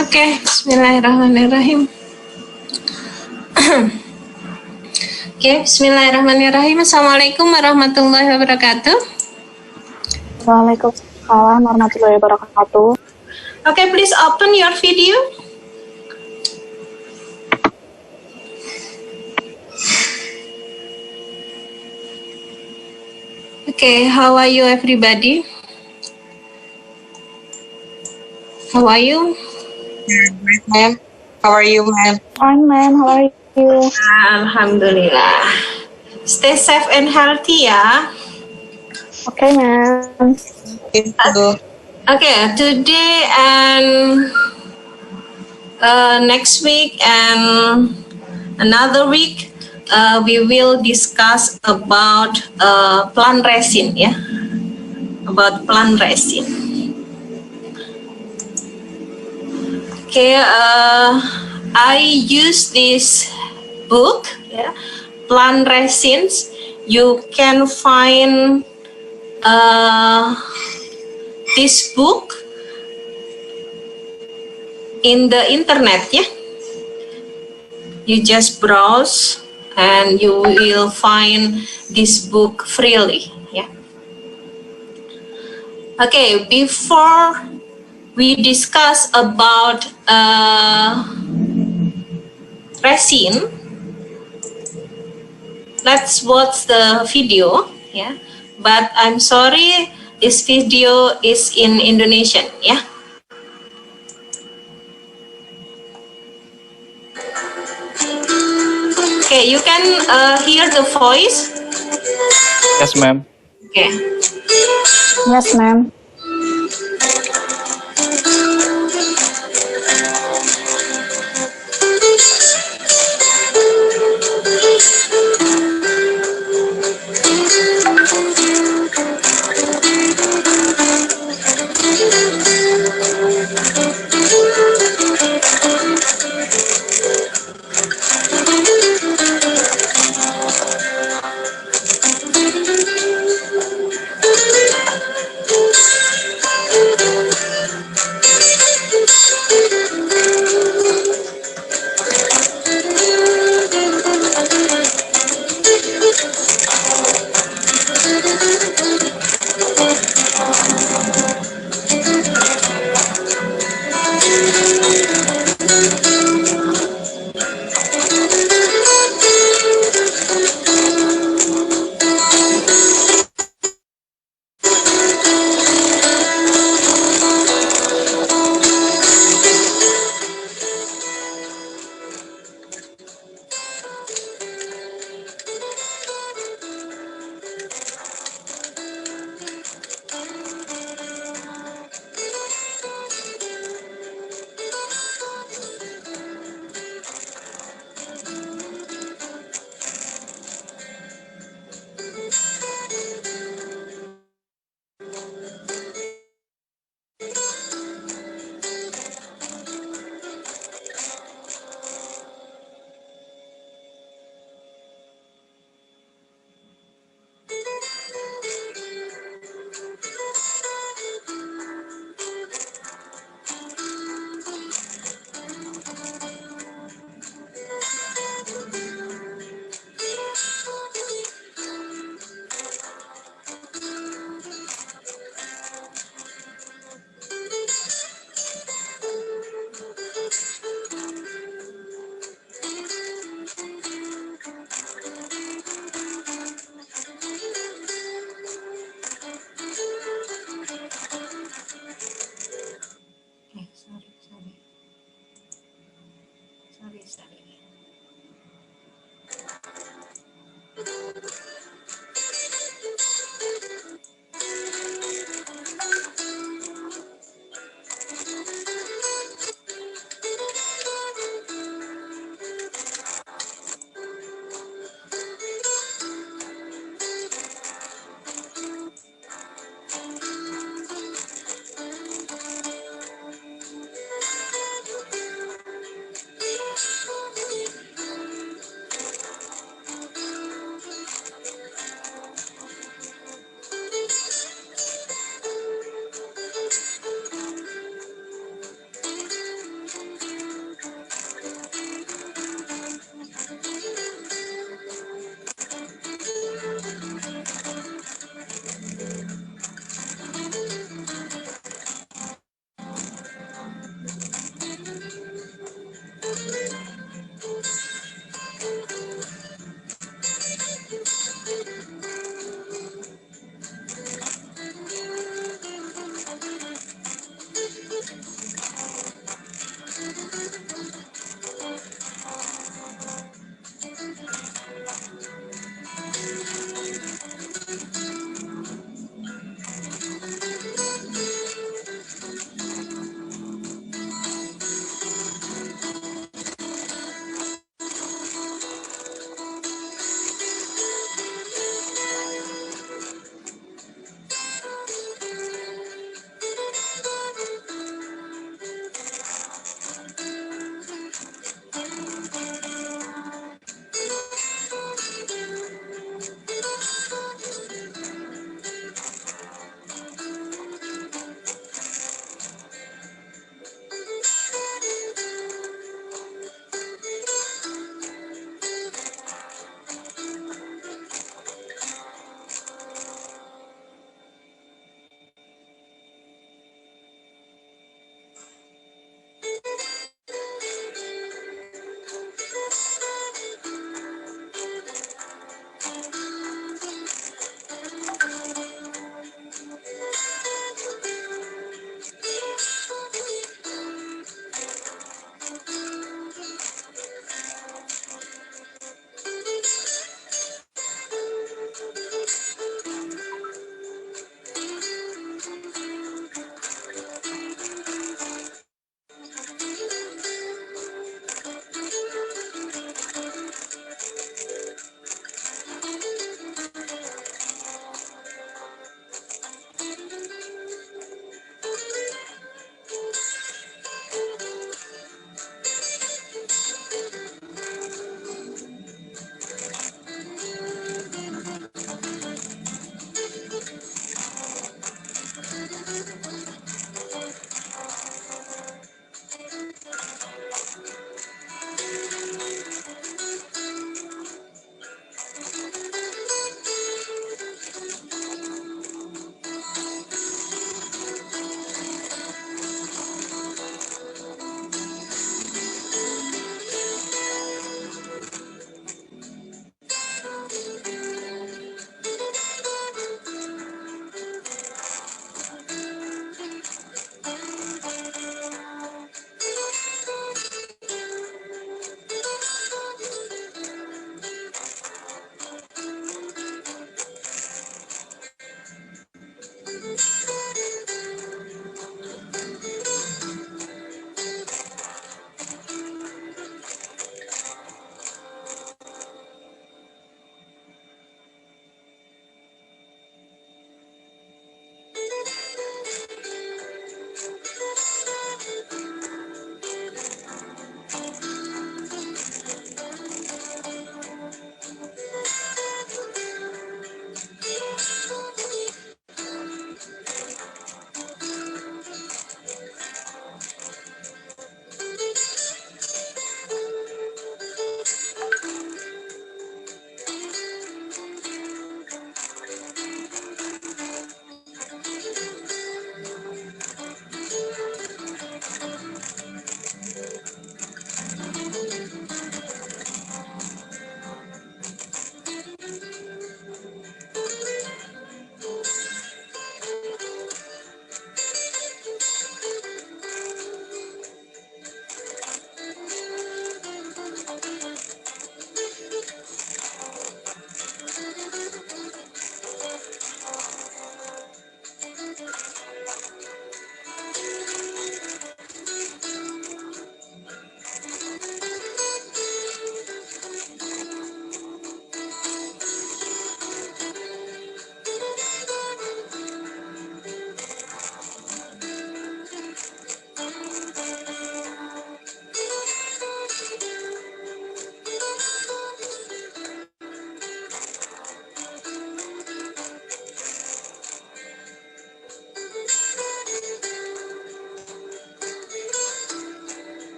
Oke, bismillahirrahmanirrahim. Oke, bismillahirrahmanirrahim. Assalamualaikum warahmatullahi wabarakatuh. Waalaikumsalam warahmatullahi wabarakatuh. Okay, please open your video. Okay, how are you everybody? How are you? Great, ma'am. How are you, ma'am? Fine, ma'am. How are you? Alhamdulillah. Stay safe and healthy ya. Okay, ma'am. Okay, today and next week and another week we will discuss about plant resin ya. About plant resin. Okay, I use this book, yeah, plant resins. You can find this book in the internet, yeah. You just browse and you will find this book freely, yeah. Okay, before we discuss about resin, let's watch the video, yeah. But I'm sorry, this video is in Indonesian, yeah. Okay, you can hear the voice. Yes, ma'am. Okay. Yes, ma'am.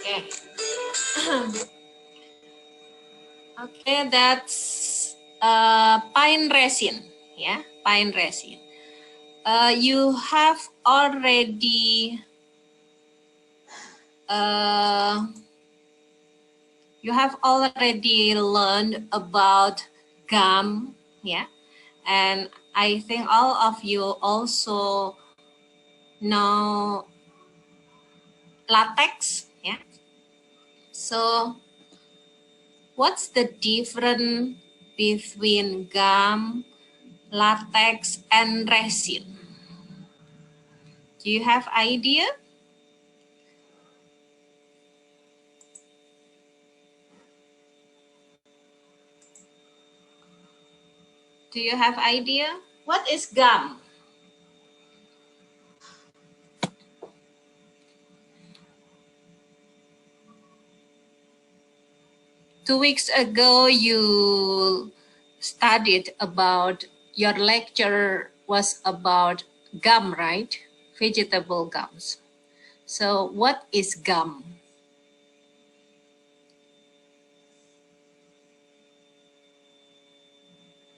Okay. Okay, that's pine resin. Yeah, pine resin. You have already learned about gum, yeah, and I think all of you also know latex, yeah. So what's the difference between gum, latex, and resin? Do you have idea? Do you have idea? What is gum? 2 weeks ago, you studied about, your lecture was about gum, right? Vegetable gums. So what is gum?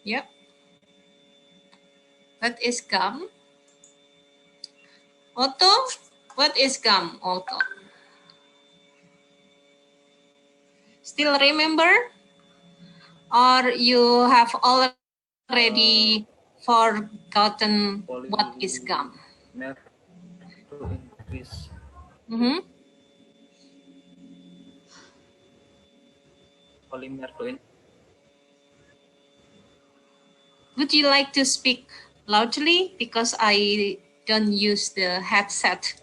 Yep. What is gum? Otto, what is gum, Otto? Still remember? Or you have already forgotten what is gum? Polymer to increase. Mm-hmm. Polymer to in. Would you like to speak loudly? Because I don't use the headset.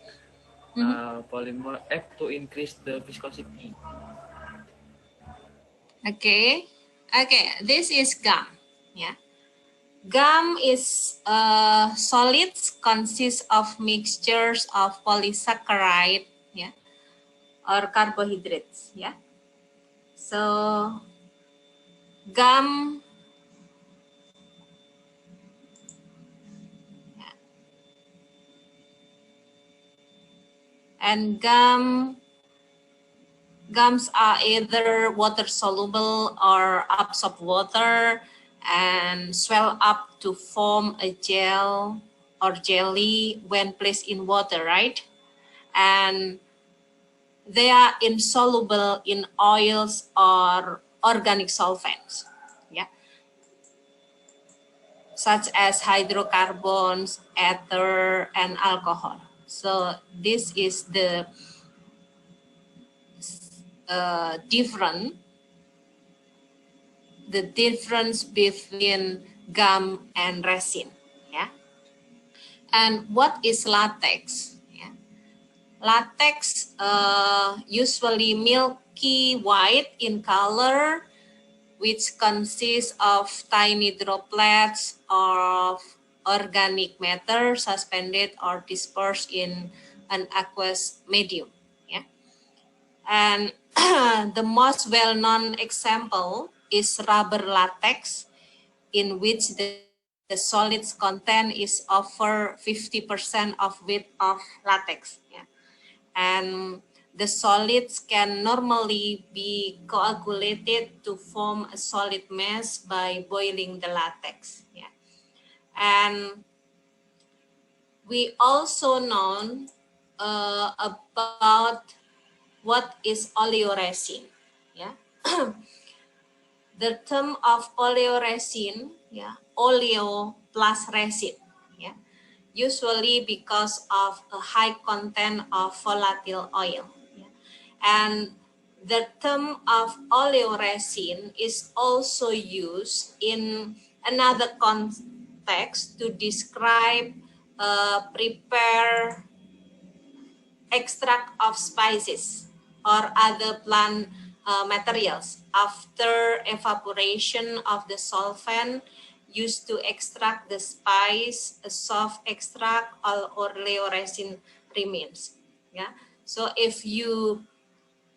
Polymer act to increase the viscosity. Okay. Okay, this is gum. Yeah. Gum is solids, consists of mixtures of polysaccharide, yeah, or carbohydrates. Yeah. So gum, yeah, and gums are either water soluble or absorb water and swell up to form a gel or jelly when placed in water, right? And they are insoluble in oils or organic solvents, yeah, such as hydrocarbons, ether, and alcohol. So this is the different the difference between gum and resin. Yeah. And what is latex? Yeah. Latex usually milky white in color, which consists of tiny droplets of organic matter suspended or dispersed in an aqueous medium. Yeah. And the most well-known example is rubber latex, in which the solids content is over 50% of weight of latex. Yeah. And the solids can normally be coagulated to form a solid mass by boiling the latex. Yeah. And we also know about what is oleoresin. Yeah. The term of oleoresin, yeah, oleo plus resin, yeah, usually because of a high content of volatile oil. Yeah. And the term of oleoresin is also used in another context to describe prepare extract of spices or other plant materials after evaporation of the solvent used to extract the spice. A soft extract or oleoresin remains. Yeah. So if you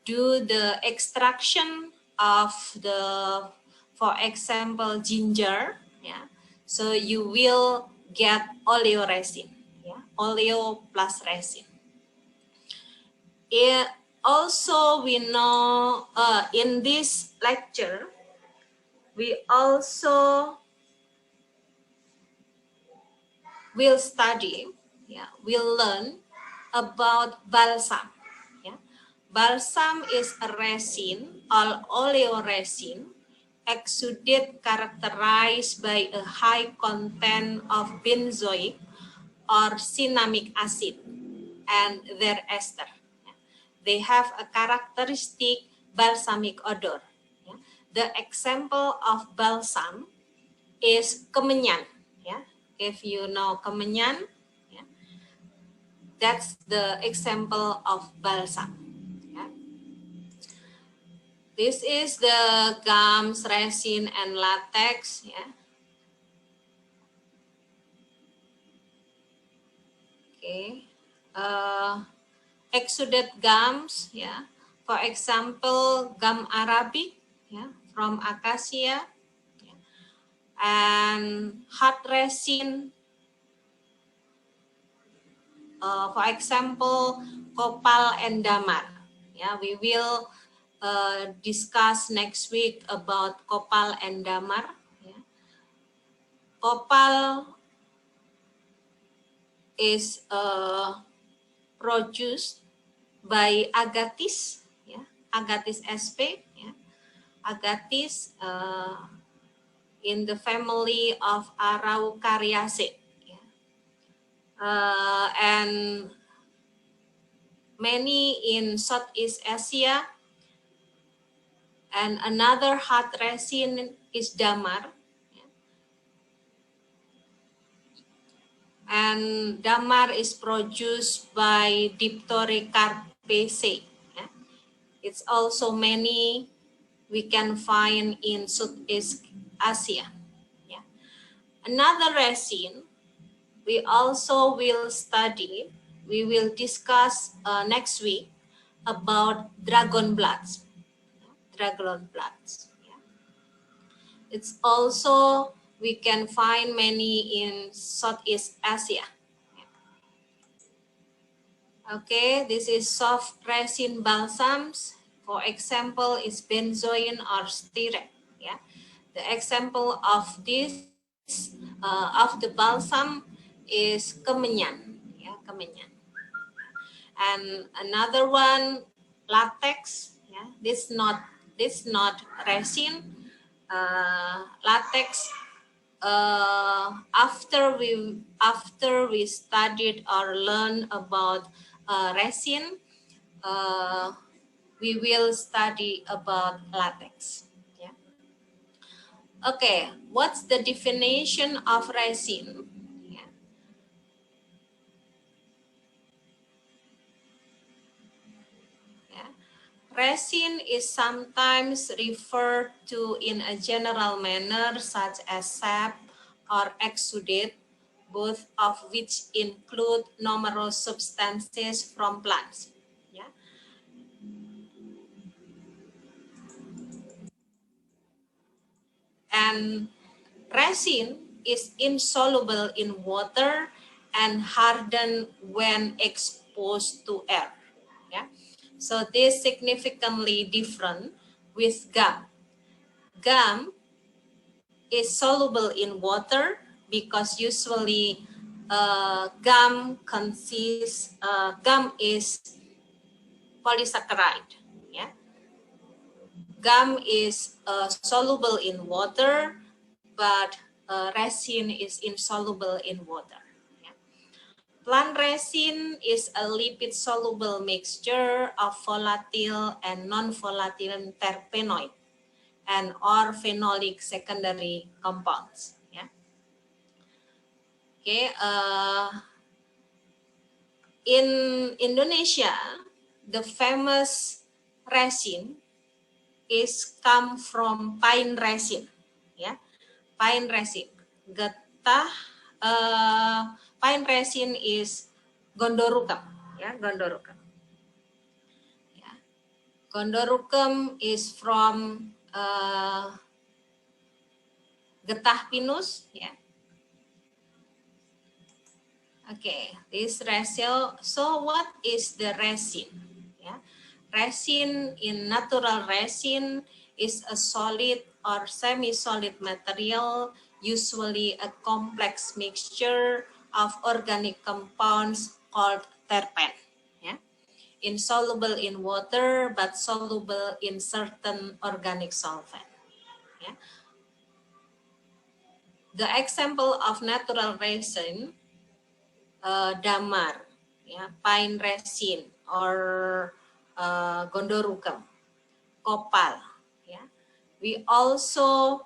do the extraction of the, for example, ginger, yeah, so you will get oleoresin. Yeah, oleo plus resin. also we know in this lecture, we also will study, yeah, we'll learn about balsam. Yeah. Balsam is a resin or oleoresin exudate characterized by a high content of benzoic or cinnamic acid and their ester. Yeah. They have a characteristic balsamic odor. Yeah. The example of balsam is kemenyan. Yeah. If you know kemenyan, yeah, that's the example of balsam. Yeah. This is the gums, resin, and latex. Yeah. Okay. Exudate gums. Yeah. For example, gum arabic. Yeah. From acacia. Yeah. And hard resin. For example, copal and damar. Yeah. We will discuss next week about copal and damar. Yeah. Copal is produced by agatis, yeah, agatis sp, yeah, agatis in the family of Araucariaceae, yeah. And many in Southeast Asia, and another hard resin is damar, yeah. And damar is produced by Dipterocarpaceae. Yeah. It's also many we can find in Southeast Asia. Yeah. Another resin we also will study, we will discuss next week about dragon bloods. Dragon bloods. Yeah. It's also, we can find many in Southeast Asia. Okay, this is soft resin balsams. For example, is benzoin or styrene. Yeah, the example of this of the balsam is kemenyan. Yeah, kemenyan. And another one, latex. Yeah, this not resin. Latex. After we studied or learned about resin, uh, we will study about latex. Yeah. Okay, what's the definition of resin? Yeah. Yeah. Resin is sometimes referred to in a general manner such as sap or exudate, both of which include numerous substances from plants. Yeah. And resin is insoluble in water and harden when exposed to air. Yeah. So this significantly different with gum. Gum is soluble in water because usually gum is polysaccharide. Yeah. Gum is soluble in water, but resin is insoluble in water. Yeah. Plant resin is a lipid-soluble mixture of volatile and non-volatile terpenoid and or phenolic secondary compounds. Yeah. Okay. In Indonesia, the famous resin is come from pine resin. Yeah. Pine resin. Getah pine resin is gondorucum. Yeah, gondorucum. Yeah. Gondorucum is from getah pinus. Yeah. Okay, this resin. So what is the resin? Yeah. Resin in natural resin is a solid or semi-solid material, usually a complex mixture of organic compounds called terpene. Yeah? Insoluble in water, but soluble in certain organic solvent. Yeah? The example of natural resin, damar, yeah, pine resin, or gondorugam, copal. Yeah. We also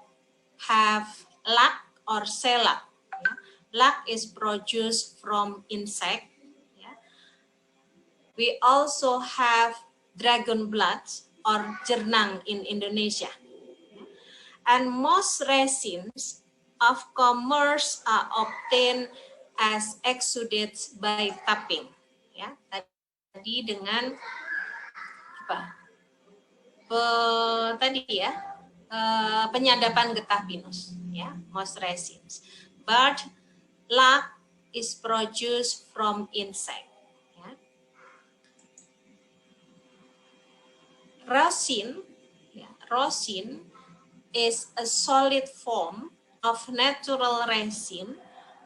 have lac or shellac. Yeah. Lac is produced from insect. Yeah. We also have dragon blood or jernang in Indonesia. And most resins of commerce are obtained as exudates by tapping. Ya, tadi dengan apa? Tadi ya, penyadapan getah pinus. Ya, most resins. But lac is produced from insect. Ya. Rosin is a solid form of natural resin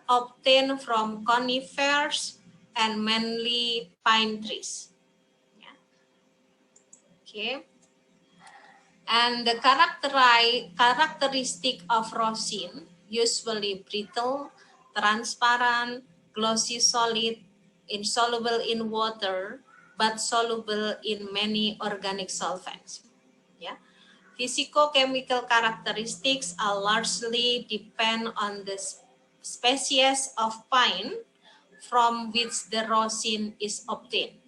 obtained from conifers and mainly pine trees. Yeah. Okay. And the characteristic of rosin, usually brittle, transparent, glossy solid, insoluble in water, but soluble in many organic solvents. Yeah. Physicochemical characteristics are largely depend on the species of pine from which the rosin is obtained.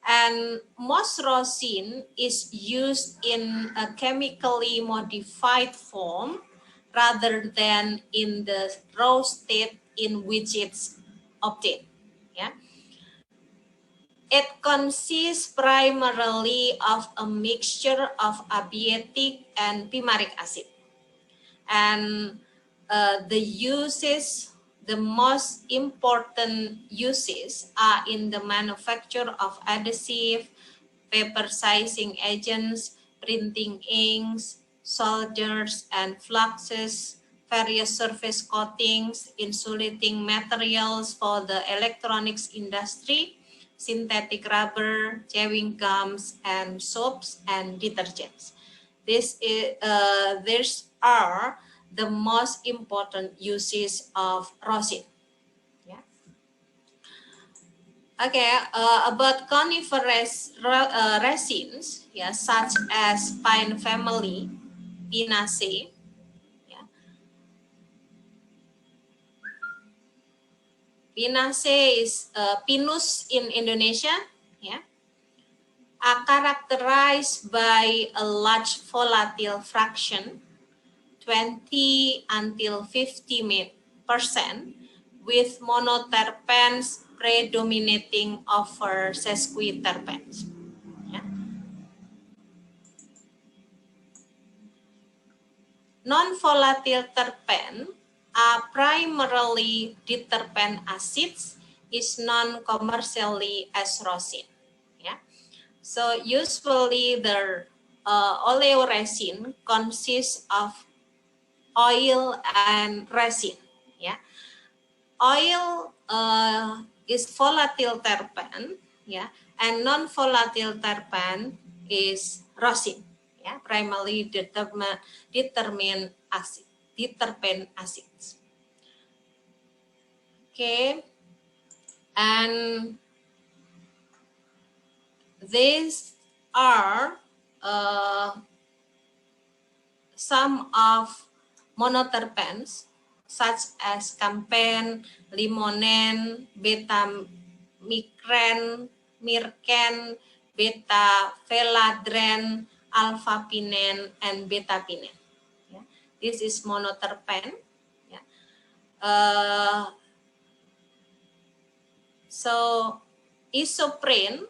And most rosin is used in a chemically modified form rather than in the raw state in which it's obtained. Yeah. It consists primarily of a mixture of abietic and fumaric acid. And the most important uses are in the manufacture of adhesive, paper sizing agents, printing inks, solders and fluxes, various surface coatings, insulating materials for the electronics industry, synthetic rubber, chewing gums, and soaps and detergents. These are the most important uses of rosin. Yeah. Okay, about coniferous resins, yeah, such as pine family, Pinaceae. Yeah. Pinaceae is Pinus in Indonesia. Yeah. Are characterized by a large volatile fraction, 20 until 50%, with monoterpenes predominating over sesquiterpenes. Yeah. Non-volatile terpene are primarily diterpene acids, is non-commercially as rosin. Yeah. So usually the oleoresin consists of oil and resin. Yeah. Oil is volatile terpene, yeah, and non-volatile terpene is rosin, yeah, primarily deterpene acids. Okay, and these are some of monoterpenes such as campen, limonen, beta-micren, mirken, beta-veladren, alpha-pinen, and beta-pinen. Yeah. This is monoterpene. Yeah. So isoprene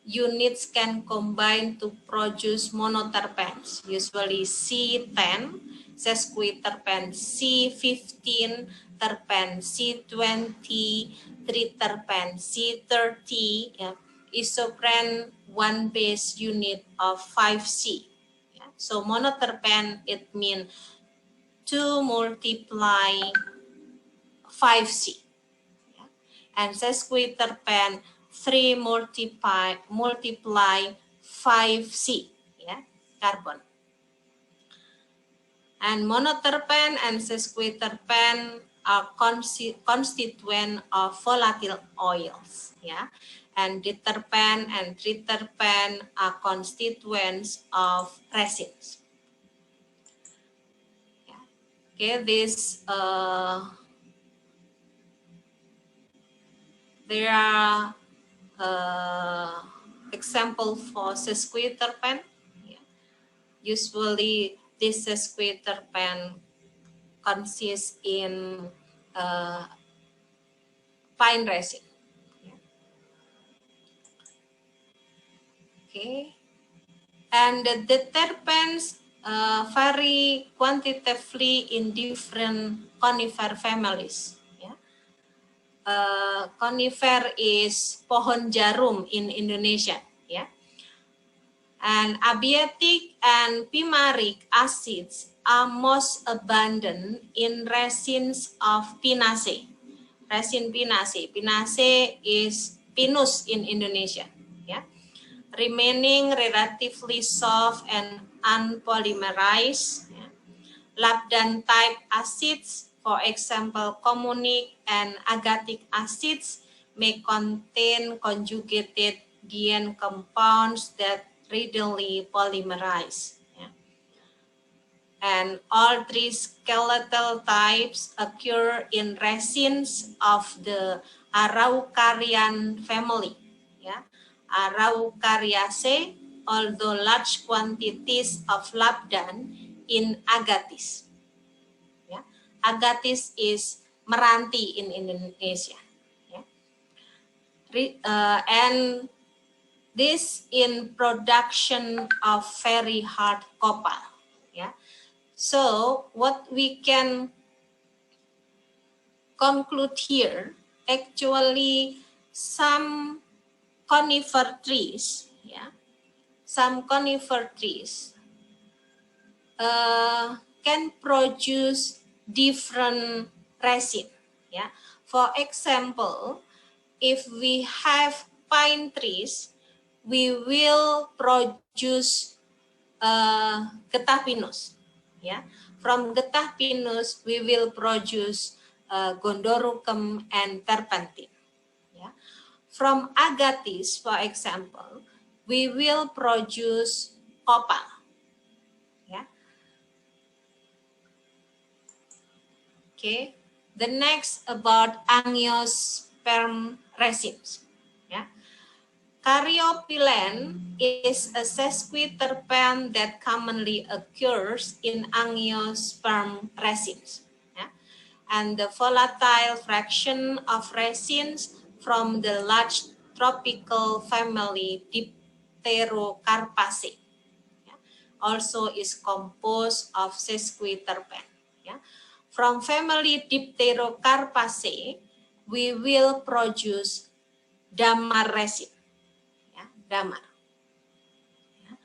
units can combine to produce monoterpenes, usually C10, sesquiterpene C15, terpene C20, triterpene C30, yeah, isoprene 1 base unit of 5C. Yeah? So monoterpene, it means 2 multiply 5C. Yeah? And sesquiterpene, 3 multiply 5C. Yeah? Carbon. And monoterpene and sesquiterpene are constituent of volatile oils. Yeah? And diterpene and triterpene are constituents of resins. Yeah. Okay, this there are example for sesquiterpene. Yeah. Usually, this sesquiterpene consists in pine resin. Okay, and the terpenes vary quantitatively in different conifer families. Yeah. Conifer is pohon jarum in Indonesia. Yeah. And abietic and pimaric acids are most abundant in resins of Pinaceae. Resin Pinaceae. Pinaceae is pinus in Indonesia. Yeah. Remaining relatively soft and unpolymerized. Yeah. Labdan type acids, for example, communic and agatic acids, may contain conjugated diene compounds that readily polymerize. Yeah. And all three skeletal types occur in resins of the Araucarian family. Yeah. Araucariaceae, although large quantities of labdan in agatis. Yeah. Agatis is meranti in Indonesia. Yeah. And this in production of very hard copper. Yeah. So what we can conclude here, actually some conifer trees, yeah, some conifer trees can produce different resin. Yeah. For example, if we have pine trees, we will produce getah pinus. Yeah. From getah pinus, we will produce gondorucum and terpentin. Yeah. From agatis, for example, we will produce copal. Yeah. Okay. The next about angiosperm resins. Yeah. Caryophyllene is a sesquiterpene that commonly occurs in angiosperm resins. Yeah. And the volatile fraction of resins from the large tropical family Dipterocarpaceae, yeah, also is composed of sesquiterpene. Yeah. From family Dipterocarpaceae, we will produce damar resin. Yeah, damar. Yeah.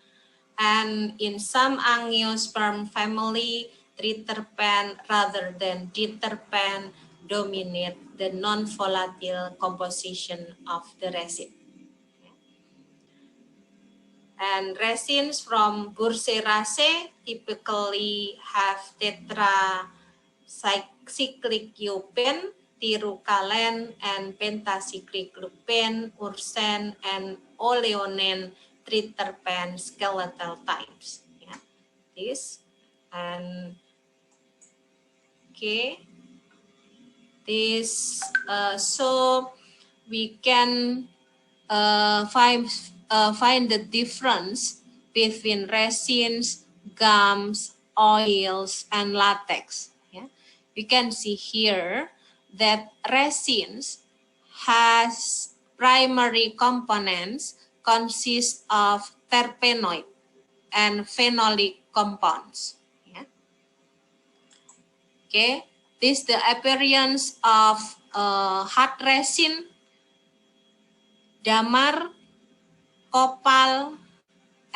And in some angiosperm family, triterpene rather than diterpene dominate the non-volatile composition of the resin. And resins from Burseraceae typically have tetracyclic iopene, tirucalen, and pentacyclic lupene, ursen, and oleonen triterpene skeletal types. Yeah. This and okay, this so we can find the difference between resins, gums, oils, and latex. Yeah? You can see here that resins has primary components consist of terpenoid and phenolic compounds. Yeah? Okay, this the appearance of hard resin, damar, copal,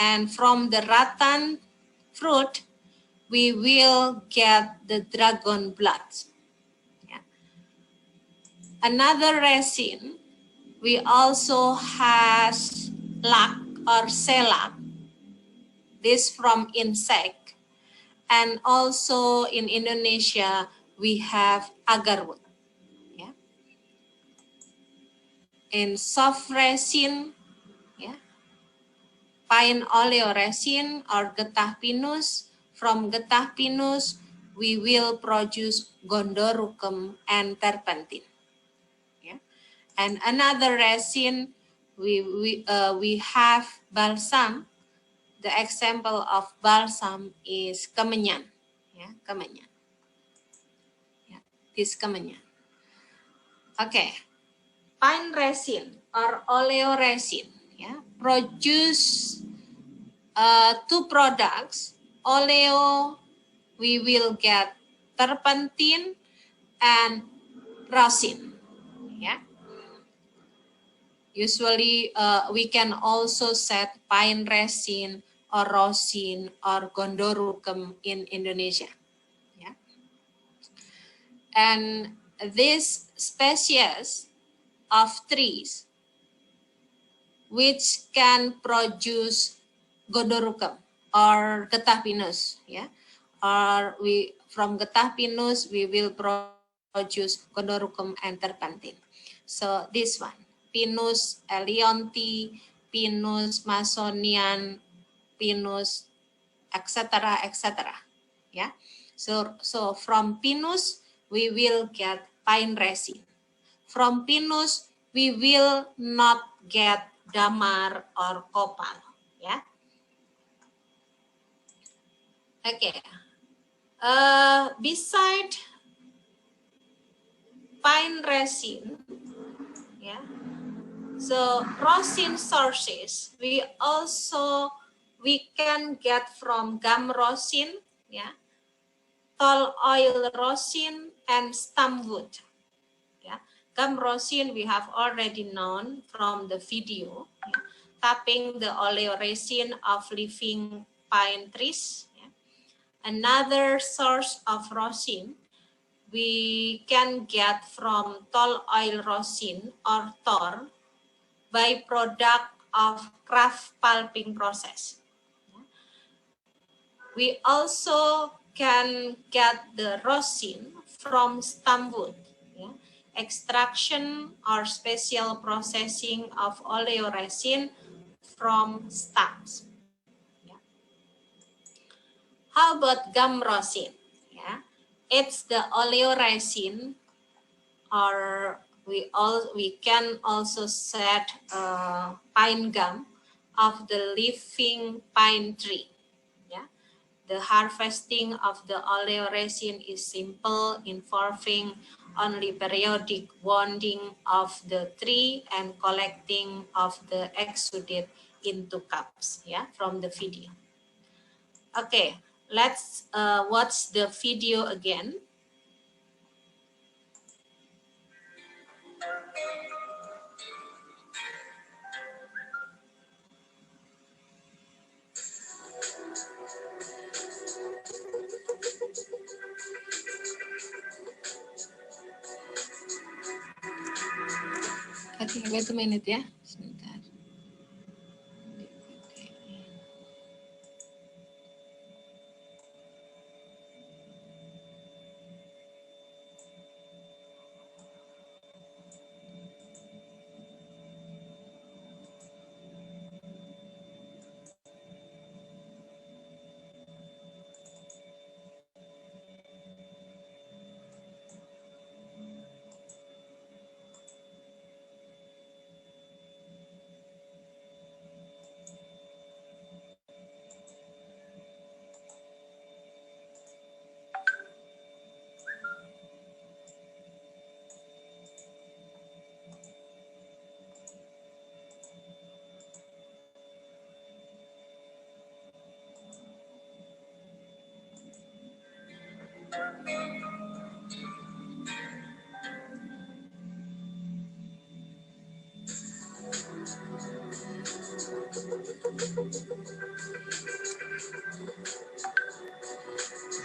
and from the rattan fruit, we will get the dragon blood. Yeah. Another resin, we also has lac or shellac, this from insect. And also in Indonesia, we have agarwood. Yeah. In soft resin, yeah, pine oleoresin or getah pinus. From getah pinus, we will produce gondorucum and terpentin. Yeah. And another resin, we have balsam. The example of balsam is kemenyan. Yeah, kemenyan. Yeah, this kemenyan. Okay, pine resin or oleoresin, yeah, produce two products. Oleo, we will get terpentin and rosin. Yeah. Usually, we can also set pine resin or rosin or gondorucum in Indonesia. Yeah. And this species of trees which can produce gondorucum or getah pinus, yeah, or we from getah pinus we will produce gondorucum and terpentin. So this one, Pinus elionti, Pinus masonian, Pinus, etc., etc. Yeah. So from Pinus we will get pine resin. From Pinus we will not get damar or copal. Yeah. Okay. Beside pine resin, yeah. So rosin sources we can get from gum rosin, yeah, tall oil rosin, and stump wood. Yeah. Gum rosin we have already known from the video. Yeah. Tapping the oleoresin of living pine trees. Yeah. Another source of rosin we can get from tall oil rosin or tor, byproduct of kraft pulping process. We also can get the rosin from stump wood. Yeah. Extraction or special processing of oleoresin from stumps. Yeah. How about gum rosin? Yeah. It's the oleoresin, or we can also set pine gum of the living pine tree. Yeah. The harvesting of the oleoresin is simple, involving only periodic wounding of the tree and collecting of the exudate into cups. Yeah, from the video. Okay, let's watch the video again. Okay, wait a minute ya, sebentar.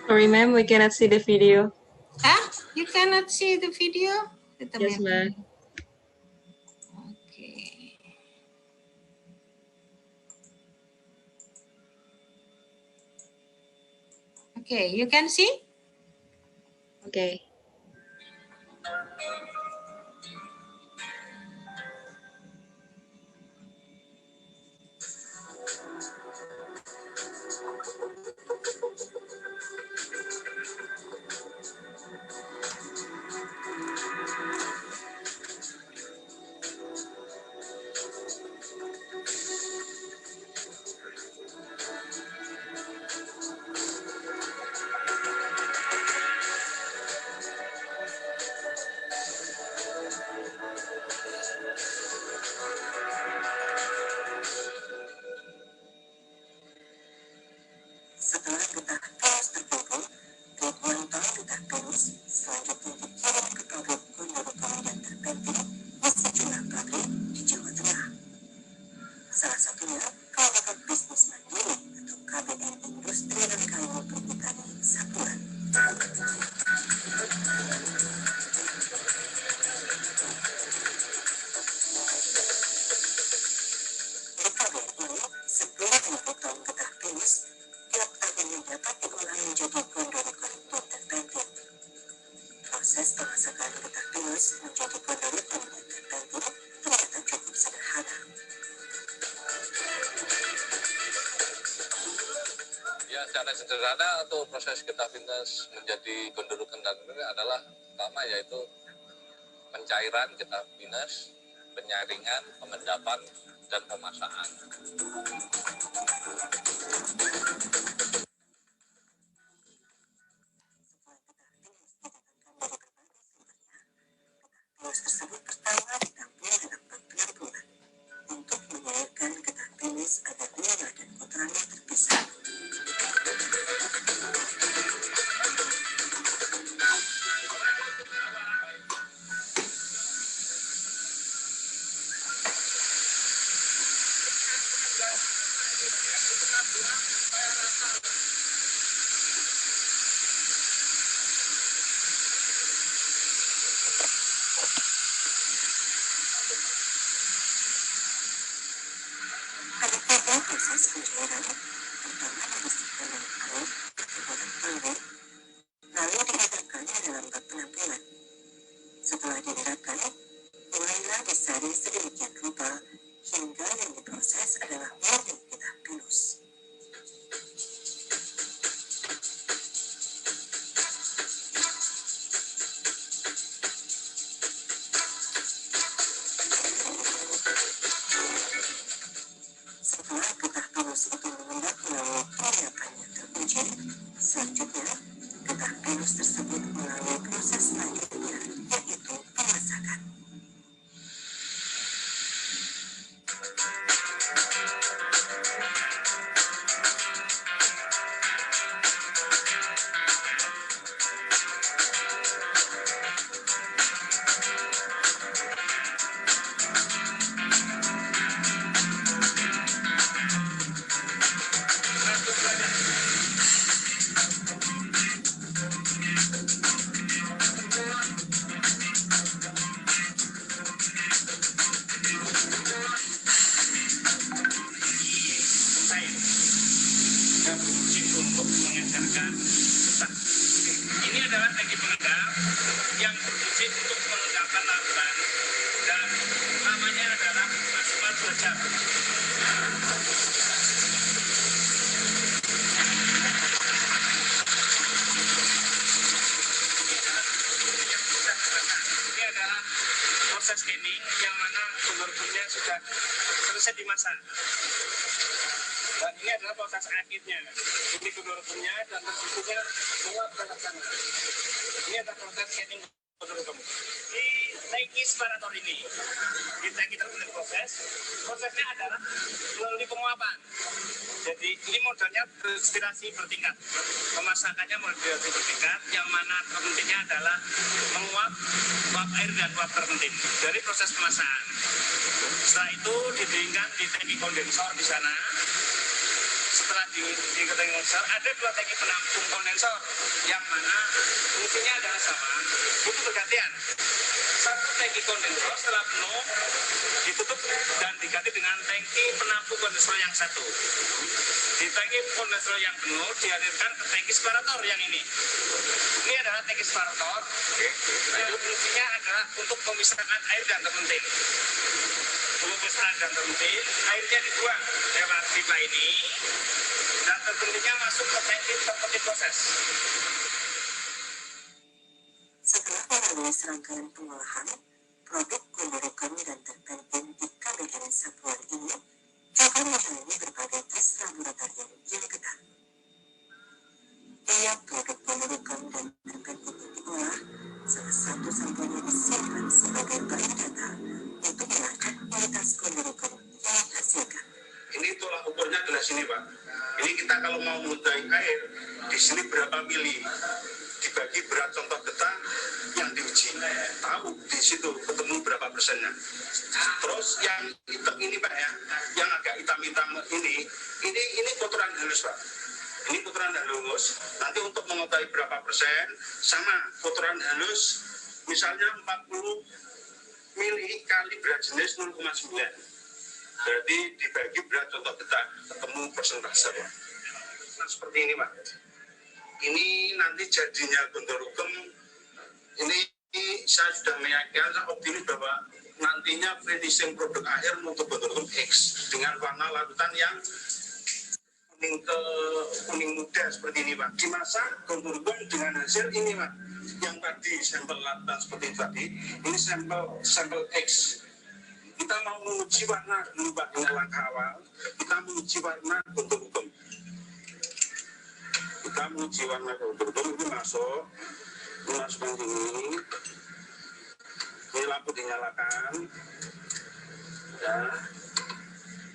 Sorry, ma'am, we cannot see the video. Huh? You cannot see the video? Yes, ma'am. Okay. Okay, you can see? Okay. Setelah getah paus terkumpul, ribuan ton getah paus selanjutnya dikirim ke pabrik gundur dan terpenting di sejumlah pabrik di Jawa Tengah. Salah satunya kelompok bisnis mandiri atau KBN Industri dan Kayu Perhutani Sapuan. Di pabrik ini, 10.000 ton getah paus tiap tahunnya dapat diolah menjadi gondor-gondor terpenting. Proses pemasakan getah paus menjadi gondor-gondor terpenting ternyata cukup sederhana. Ya, secara sederhana untuk proses getah pinus menjadi gondoro kendang ini adalah pertama yaitu pencairan getah pinus, penyaringan, pengendapan, dan pemasakan. Paus tersebut pertama ditampung dalam bak penampungan untuk menyairkan getah pinus agar gula dan kotorannya terpisah. Ada tiga proses pencairan, pertama dibersihkan dengan air menggunakan toilet, lalu dihidupkan ke dalam bak penampungan. Setelah dihidupkan, mulailah disaring sedemikian rupa hingga yang diproses adalah murni getah pinus. Setelah getah pinus itu mengendap melalui pengendapan yang teruji, selanjutnya getah pinus tersebut melalui proses selanjutnya, yaitu pemasakan. Untuk mengedarkan getah. Ini adalah tangki pengendap yang berfungsi untuk mengendapkan larutan dan namanya adalah maksimal 2 jam. Ini adalah proses scanning yang mana sumber-sumbernya sudah selesai dimasak. Dan ini adalah proses akhirnya. Ini gondor-gondornya dan tersebutnya semua ke sana. Ini adalah proses scanning gondor-gondor. Di tangki separator ini, di tangki terbentuk prosesnya adalah melalui penguapan. Jadi ini modelnya berinspirasi bertingkat. Pemasakannya model bertingkat, yang mana terpentingnya adalah menguap uap air dan uap terpenting dari proses pemasakan. Setelah itu didinginkan di tangki kondensor di sana. setelah di kondensor ada 2 tangki penampung kondensor yang mana fungsinya adalah sama, itu bergantian. Satu tangki kondensor setelah penuh ditutup dan diganti dengan tangki penampung kondensor yang satu. Di tangki kondensor yang penuh dialirkan ke tangki separator yang ini. Ini adalah tangki separator. Itu fungsinya adalah untuk pemisahkan air dan terpentil. Pemisahkan dan terpentil, airnya dibuang lewat pipa ini dan terpentilnya masuk ke tangki terpentil proses. Setelah melalui serangkaian pengolahan, produk gonorokan dan terpentin di KBN Sapuan ini juga menjalani berbagai tes laboratorium yang ketat. Tiap produk gonorokan dan terpentin yang diolah, salah satu sampelnya disimpan sebagai biodata untuk melacak kualitas gonorokan yang dihasilkan. Ini tolak ukurnya adalah sini, Pak. Ini kita kalau mau mengutai air, di sini berapa mili, dibagi berat contoh getah yang diuji. Tahu di situ ketemu berapa persennya. Terus yang hitam ini, Pak, ya, yang agak hitam-hitam ini kotoran halus, Pak. Ini kotoran halus. Nanti untuk mengetahui berapa persen, sama kotoran halus, misalnya 40 mili kali berat jenis 0,9. Berarti dibagi berat contoh getah, ketemu persentase, Pak. Nah, seperti ini, Pak. Ini nanti jadinya gonorokan. Ini saya sudah meyakinkan, saya optimis bahwa nantinya finishing produk akhir untuk gonorokan X dengan warna larutan yang kuning muda seperti ini, Pak. Dimasak gonorokan dengan hasil ini, Pak. Yang tadi sampel larutan seperti itu tadi, ini sampel X. Kita mau menguji warna dulu, Pak, dengan langkah awal. Kita menguji warna gonorokan. Kita menguji warna gonorokan, ini masuk yang ini. Ini lampu dinyalakan. Ya.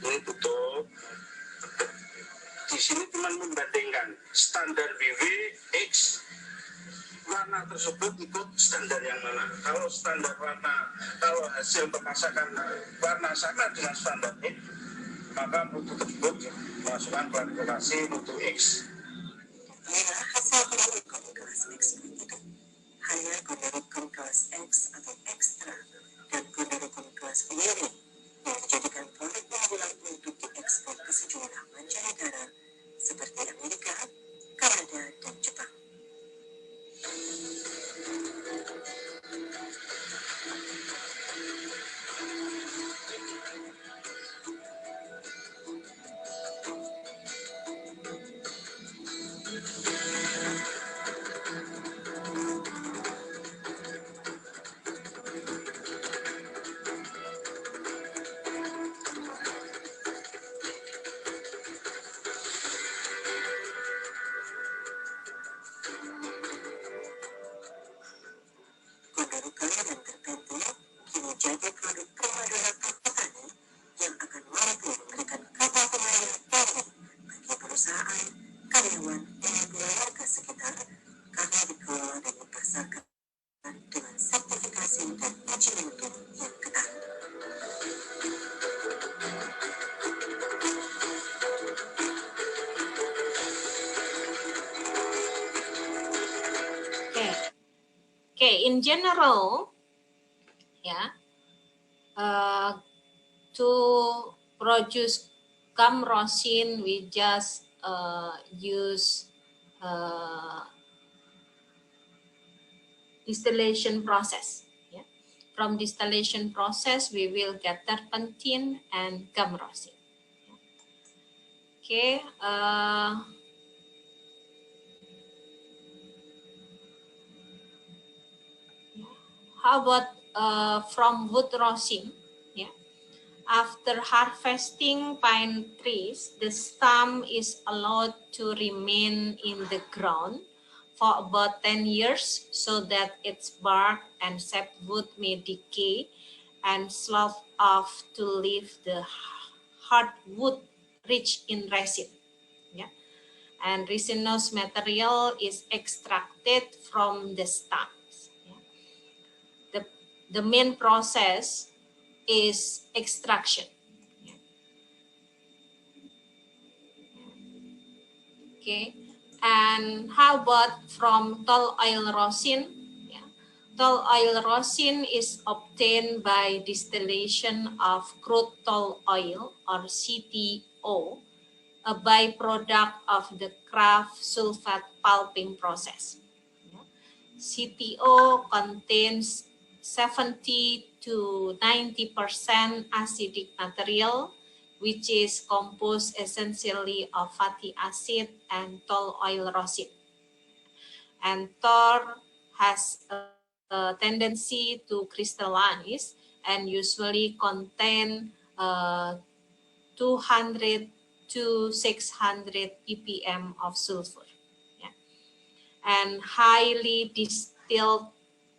Ini tutup. Di sini cuma membandingkan standar BW X, warna tersebut ikut standar yang mana. Kalau standar warna, kalau hasil pemasakan warna sama dengan standar X, maka mutu tersebut masukkan klarifikasi mutu X. Inilah hasil gonorokan kelas X itu. Hanya gonorokan kelas X atau ekstra dan gonorokan kelas pionir yang dijadikan produk unggulan untuk diekspor ke sejumlah mancanegara seperti Amerika, Kanada, dan Jepang. Gonorokan dan terpentil kini jadi produk primadona petani yang akan mampu memberikan kabar pembayaran tinggi bagi perusahaan, karyawan, dan juga warga sekitar karena dikelola dan dipasarkan dengan sertifikasi dan uji mutu yang ketat. Okay, in general, yeah, to produce gum rosin, we just use distillation process. Yeah. From distillation process, we will get turpentine and gum rosin. Okay. How about from wood rosin? Yeah. After harvesting pine trees, the stump is allowed to remain in the ground for about 10 years so that its bark and sapwood may decay and slough off to leave the hardwood rich in resin. Yeah. And resinous material is extracted from the stump. The main process is extraction. Okay, and how about from tall oil rosin? Yeah. Tall oil rosin is obtained by distillation of crude tall oil, or CTO, a byproduct of the Kraft sulfate pulping process. Yeah. CTO contains 70 to 90% acidic material, which is composed essentially of fatty acid and tall oil rosin. And TOR has a tendency to crystallize and usually contain 200 to 600 ppm of sulfur. Yeah. And highly distilled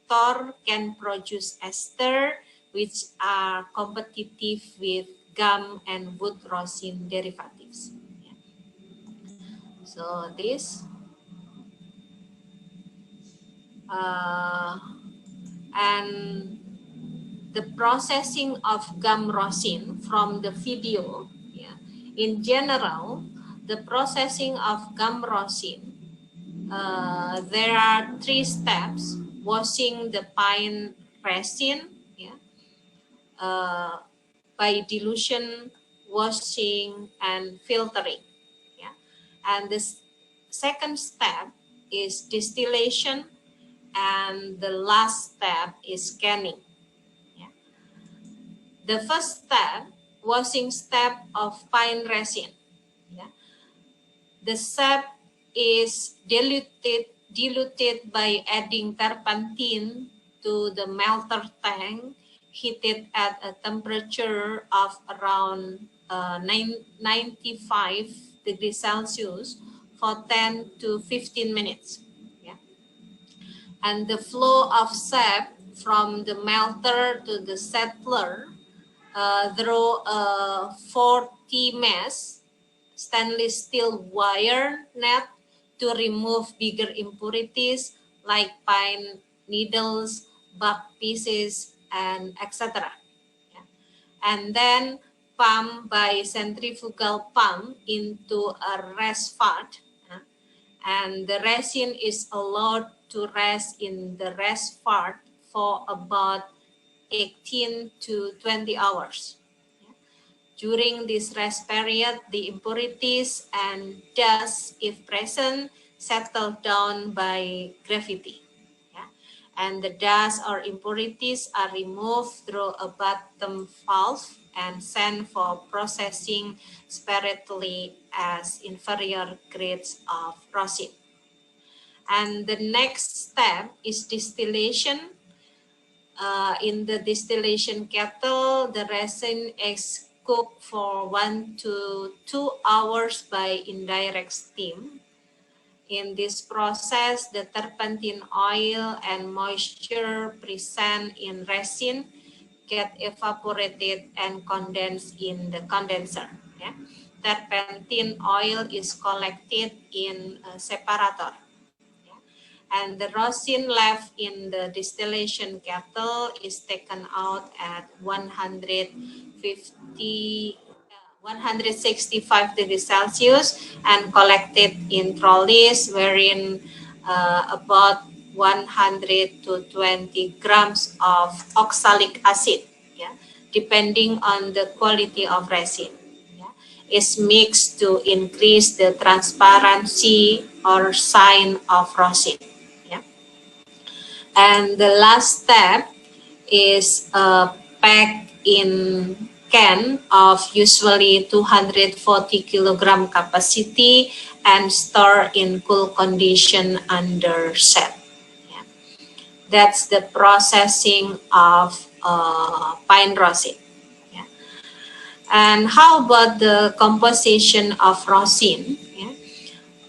TOR can produce ester, which are competitive with gum and wood rosin derivatives. Yeah. So this, and the processing of gum rosin from the video. Yeah. In general, the processing of gum rosin, there are 3 steps: washing the pine resin, yeah, by dilution, washing, and filtering. Yeah. And the second step is distillation, and the last step is canning. Yeah. The first step, washing step of pine resin. Yeah. The sap is diluted by adding turpentine to the melter tank, heated at a temperature of around 95 degrees Celsius for 10 to 15 minutes. Yeah. And the flow of sap from the melter to the settler through a 40 mesh stainless steel wire net to remove bigger impurities like pine needles, bark pieces, and etc. Yeah. And then pump by centrifugal pump into a rest vat. Yeah. And the resin is allowed to rest in the rest vat for about 18 to 20 hours. During this rest period, the impurities and dust, if present, settle down by gravity. Yeah? And the dust or impurities are removed through a bottom valve and sent for processing separately as inferior grades of rosin. And the next step is distillation. In the distillation kettle, the resin is cooked for 1 to 2 hours by indirect steam. In this process, the turpentine oil and moisture present in resin get evaporated and condensed in the condenser. Yeah? Turpentine oil is collected in a separator. And the rosin left in the distillation kettle is taken out at 165 degrees Celsius and collected in trolleys wherein about 100 to 20 grams of oxalic acid, yeah, depending on the quality of resin, yeah, is mixed to increase the transparency or shine of rosin. And the last step is packed in can of usually 240 kilogram capacity and stored in cool condition under shed. Yeah. That's the processing of pine rosin. Yeah. And how about the composition of rosin? Yeah.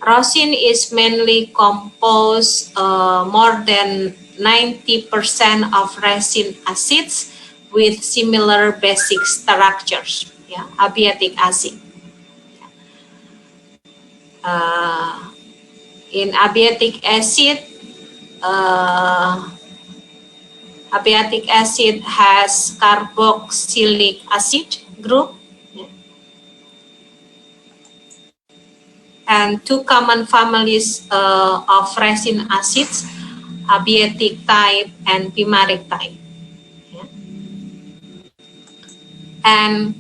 Rosin is mainly composed more than 90% of resin acids with similar basic structures, yeah, abiotic acid. In abiotic acid has carboxylic acid group, yeah, and two common families of resin acids, abietic type and pimaric type. Yeah. And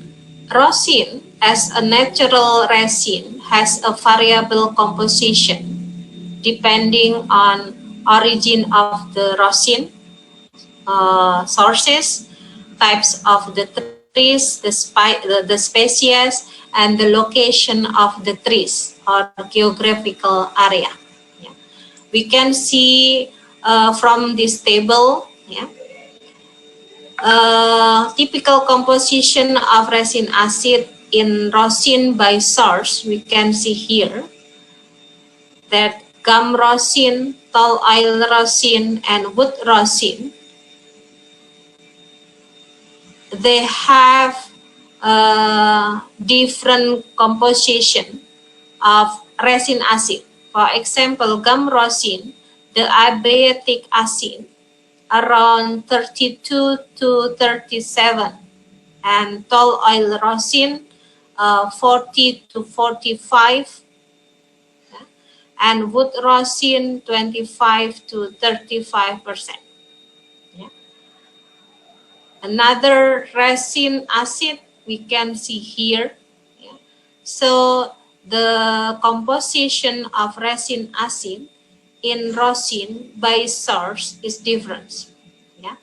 rosin, as a natural resin, has a variable composition depending on origin of the rosin, sources, types of the trees, the species, and the location of the trees or geographical area. Yeah. We can see from this table, yeah, typical composition of resin acid in rosin by source. We can see here that gum rosin, tall oil rosin, and wood rosin, they have different composition of resin acid. For example, gum rosin, the abietic acid around 32 to 37, and tall oil rosin 40 to 45, and wood rosin 25 to 35%. Yeah. Another resin acid we can see here. Yeah. So the composition of resin acid in rosin by source is different. Yeah.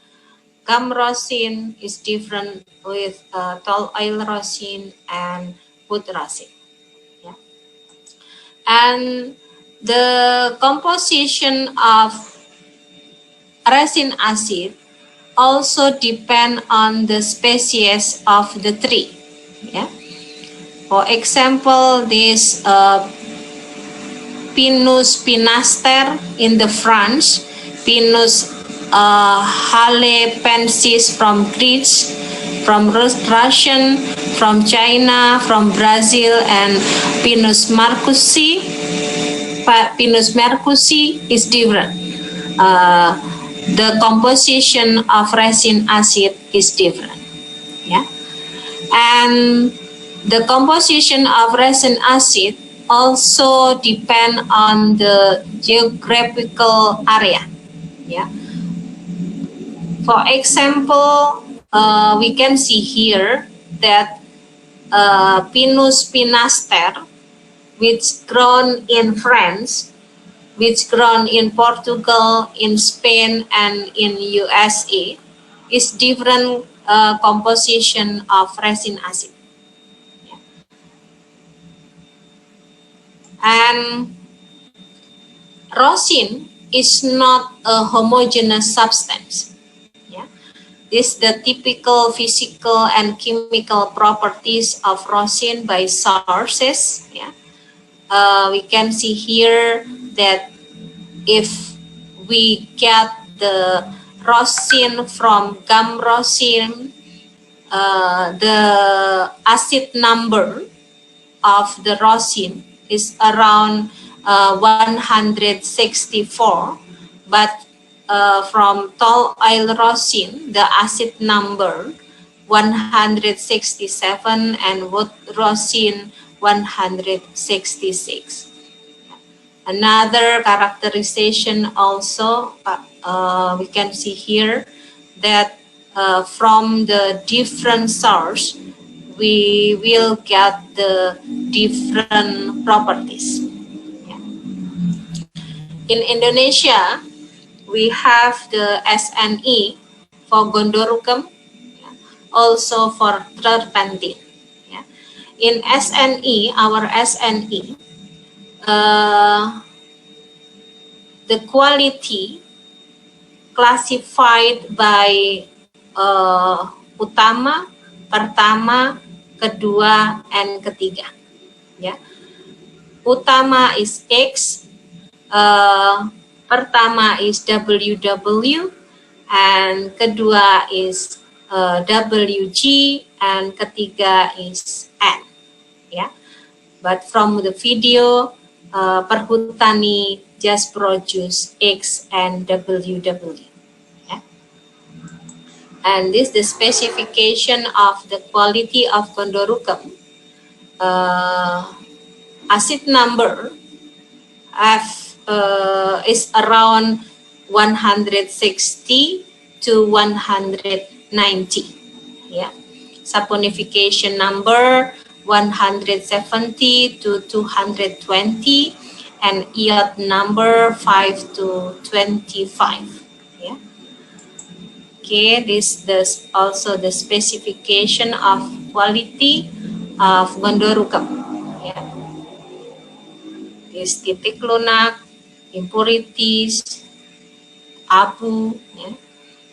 Gum rosin is different with tall oil rosin and wood rosin. Yeah. And the composition of resin acid also depend on the species of the tree. Yeah. For example, this Pinus pinaster in the France, Pinus halepensis from Greece, from Russian, from China, from Brazil, and Pinus marcusi. Pinus marcusi is different. The composition of resin acid is different. Yeah, and the composition of resin acid also depend on the geographical area. Yeah. For example, we can see here that Pinus pinaster, which grown in France, which grown in Portugal, in Spain, and in USA, is different composition of resin acid. Yeah. And rosin is not a homogeneous substance. Yeah. This is the typical physical and chemical properties of rosin by sources. Yeah. We can see here that if we get the rosin from gum rosin, the acid number of the rosin is around 164, but from tall oil rosin, the acid number 167, and wood rosin 166. Another characterization also, we can see here that from the different source, we will get the different properties. Yeah. In Indonesia, we have the SNE for Gondorucum, yeah, also for terpentin. Yeah. In SNE, our SNE, the quality classified by utama, pertama, kedua, and ketiga. Yeah. Utama is X, pertama is WW, and kedua is WG, and ketiga is N. Yeah. But from the video, Perhutani just produce X and WW. Yeah. And this is the specification of the quality of Gondorucum acid number is around 160 to 190. Yeah. Saponification number 170 to 220, and iod number 5 to 25. Yeah. Okay, this is also the specification of quality of gondorucum. Yeah. This titik lunak, impurities, abu, yeah,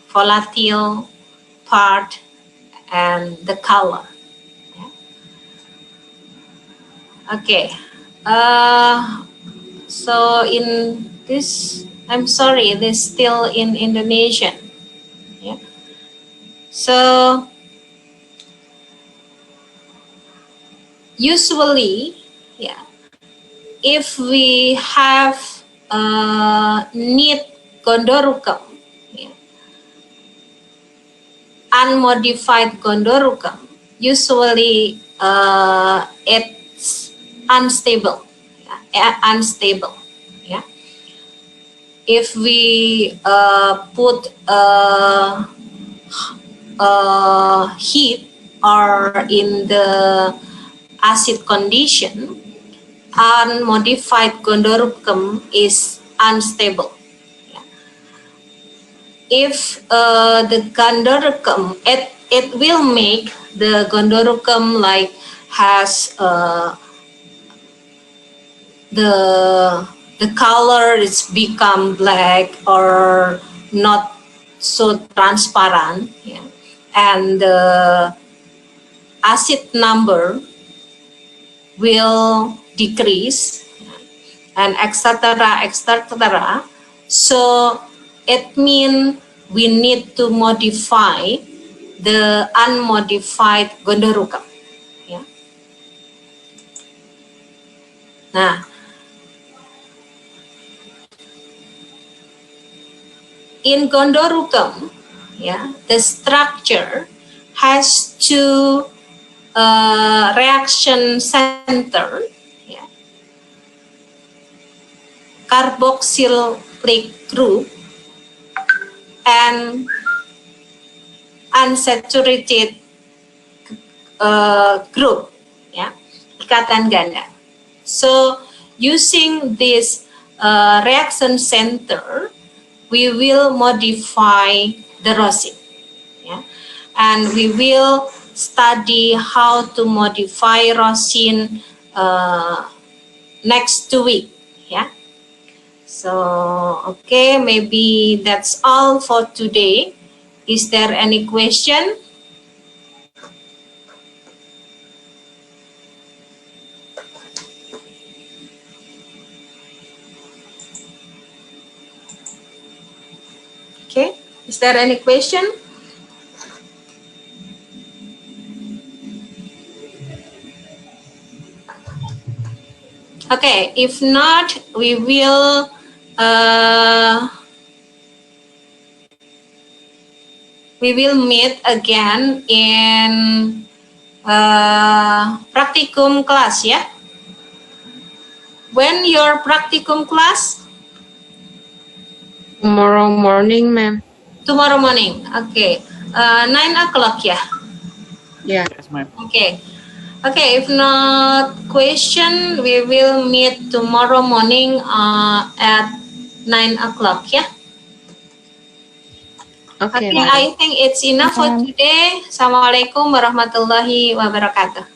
volatile part, and the color. Yeah. Okay. So in this, I'm sorry, this still in Indonesian. Yeah. So usually, yeah, if we have need gondorucum, yeah, unmodified gondorucum, usually it's unstable. Unstable. Yeah. If we put heat or in the acid condition, unmodified gondorucum is unstable. Yeah. If the gondorucum, it will make the gondorucum like has the color is become black or not so transparent, yeah. And the acid number will decrease, and etc. etc. So it means we need to modify the unmodified gondorucum. Yeah. Nah, in gondorucum, yeah, the structure has two reaction center, yeah, carboxylic group and unsaturated group, yeah, ikatan ganda. So using this reaction center, we will modify the rosin, yeah, and we will study how to modify rosin next week. Yeah. So okay, maybe that's all for today. Is there any question? Okay, is there any question? Okay, if not, we will meet again in practicum class, yeah? When your practicum class? Tomorrow morning, ma'am. Tomorrow morning, okay. 9 o'clock, yeah? Yeah. Yes, ma'am. Okay. Okay, if not question, we will meet tomorrow morning at 9 o'clock, yeah? Okay, Okay, I think it's enough for today. Assalamualaikum warahmatullahi wabarakatuh.